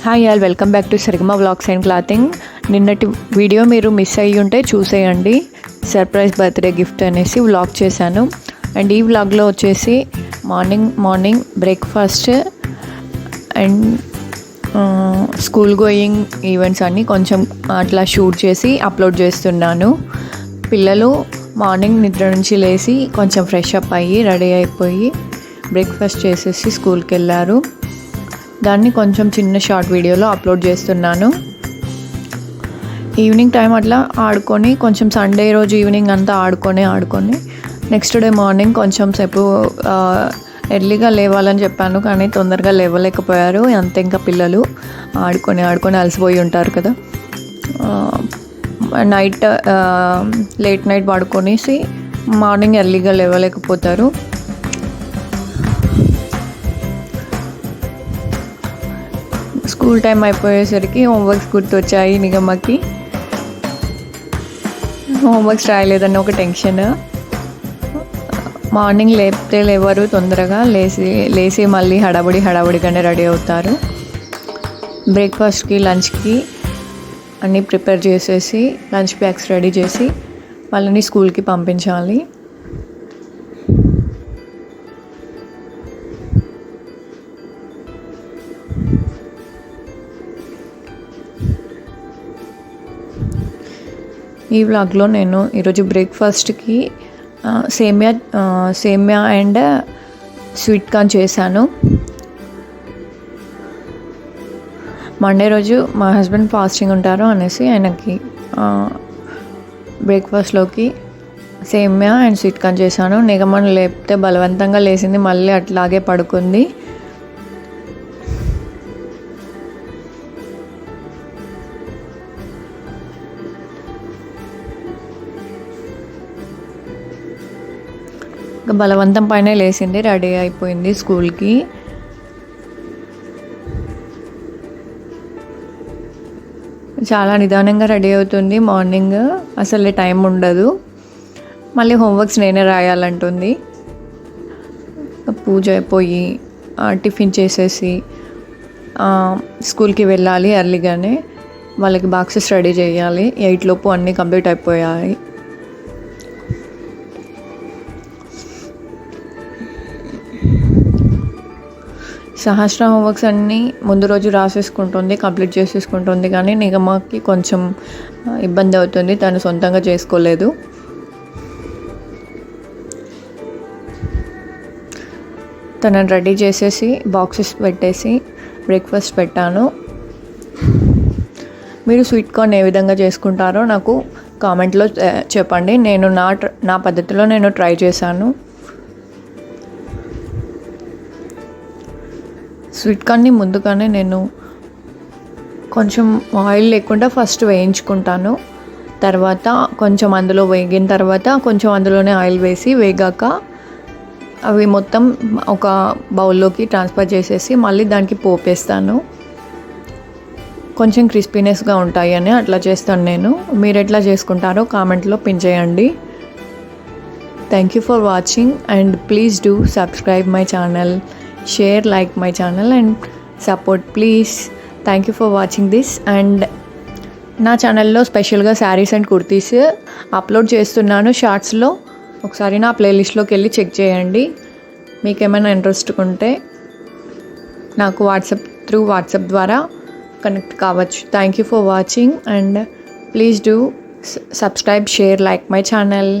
Hi all, welcome back to Sarigama vlogs and clothing. నిన్నటి video మీరు miss అయ్యి ఉంటే చూసేయండి. సర్ప్రైజ్ బర్త్డే గిఫ్ట్ అనేసి వ్లాగ్ చేశాను. అండ్ ఈ వ్లాగ్లో వచ్చేసి morning breakfast and school going events అన్నీ కొంచెం అట్లా షూట్ చేసి అప్లోడ్ చేస్తున్నాను. పిల్లలు మార్నింగ్ నిద్ర నుంచి లేచి కొంచెం ఫ్రెష్ అప్ అయ్యి రెడీ అయిపోయి బ్రేక్ఫాస్ట్ చేసేసి స్కూల్కి వెళ్ళారు. దాన్ని కొంచెం చిన్న షార్ట్ వీడియోలో అప్లోడ్ చేస్తున్నాను. ఈవినింగ్ టైం అట్లా ఆడుకొని కొంచెం సండే రోజు ఈవినింగ్ అంతా ఆడుకొని నెక్స్ట్ డే మార్నింగ్ కొంచెం సేపు ఎర్లీగా లేవాలని చెప్పాను, కానీ తొందరగా లేవలేకపోయారు. అంతే, ఇంకా పిల్లలు ఆడుకొని అలసిపోయి ఉంటారు కదా. లేట్ నైట్ పడుకొనేసి మార్నింగ్ ఎర్లీగా లేవలేకపోతారు. స్కూల్ టైం అయిపోయేసరికి హోంవర్క్స్ గుర్తొచ్చాయి. నిగమ్మకి హోంవర్క్స్ రాయలేదని ఒక టెన్షన్. మార్నింగ్ లేవరు, తొందరగా లేచి మళ్ళీ హడావుడిగానే రెడీ అవుతారు. బ్రేక్ఫాస్ట్కి లంచ్కి అన్నీ ప్రిపేర్ చేసేసి లంచ్ బ్యాగ్స్ రెడీ చేసి వాళ్ళని స్కూల్కి పంపించాలి. ఈ వ్లాగ్లో నేను ఈరోజు బ్రేక్ఫాస్ట్కి సేమ్యా అండ్ స్వీట్ కార్న్ చేశాను. మండే రోజు మా హస్బెండ్ ఫాస్టింగ్ ఉంటారు అనేసి ఆయనకి బ్రేక్ఫాస్ట్లోకి సేమ్యా అండ్ స్వీట్ కార్న్ చేశాను. నిగమను లేపితే బలవంతంగా లేచింది, మళ్ళీ అట్లాగే పడుకుంది. బలవంతం పైన లేచింది, రెడీ అయిపోయింది స్కూల్కి. చాలా నిదానంగా రెడీ అవుతుంది. మార్నింగ్ అసలు టైం ఉండదు. మళ్ళీ హోంవర్క్స్ నేనే రాయాలంటుంది. పూజ అయిపోయి టిఫిన్ చేసేసి స్కూల్కి వెళ్ళాలి ఎర్లీగానే. వాళ్ళకి బాక్సెస్ రెడీ చేయాలి. 8 లోపు అన్నీ కంప్లీట్ అయిపోయాయి. సహస్ర హోంవర్క్స్ అన్నీ ముందు రోజు రాసేసుకుంటుంది, కంప్లీట్ చేసేసుకుంటుంది. కానీ నిగమకి కొంచెం ఇబ్బంది అవుతుంది, తను సొంతంగా చేసుకోలేదు. తనని రెడీ చేసేసి బాక్సెస్ పెట్టేసి బ్రేక్ఫాస్ట్ పెట్టాను. మీరు స్వీట్ కార్న్ ఏ విధంగా చేసుకుంటారో నాకు కామెంట్లో చెప్పండి. నేను నా పద్ధతిలో నేను ట్రై చేశాను. స్వీట్ కార్న్ని ముందుగానే నేను కొంచెం ఆయిల్ లేకుండా ఫస్ట్ వేయించుకుంటాను. తర్వాత కొంచెం అందులో వేగిన తర్వాత కొంచెం అందులోనే ఆయిల్ వేసి వేగాక అవి మొత్తం ఒక బౌల్లోకి ట్రాన్స్ఫర్ చేసేసి మళ్ళీ దానికి పోపేస్తాను. కొంచెం క్రిస్పీనెస్గా ఉంటాయి అని అట్లా చేస్తాను నేను. మీరు ఎట్లా చేసుకుంటారో కామెంట్లో పిన్ చేయండి. Thank you for watching and please do subscribe my channel, share, like my channel and support please. Thank you for watching this. And నా ఛానల్లో స్పెషల్గా శారీస్ అండ్ కుర్తీస్ అప్లోడ్ చేస్తున్నాను షార్ట్స్లో. ఒకసారి నా ప్లేలిస్ట్లోకి వెళ్ళి చెక్ చేయండి. మీకు ఏమైనా ఇంట్రెస్ట్ ఉంటే నాకు వాట్సాప్ ద్వారా కనెక్ట్ కావచ్చు. Thank you for watching and please do subscribe, share, like my channel.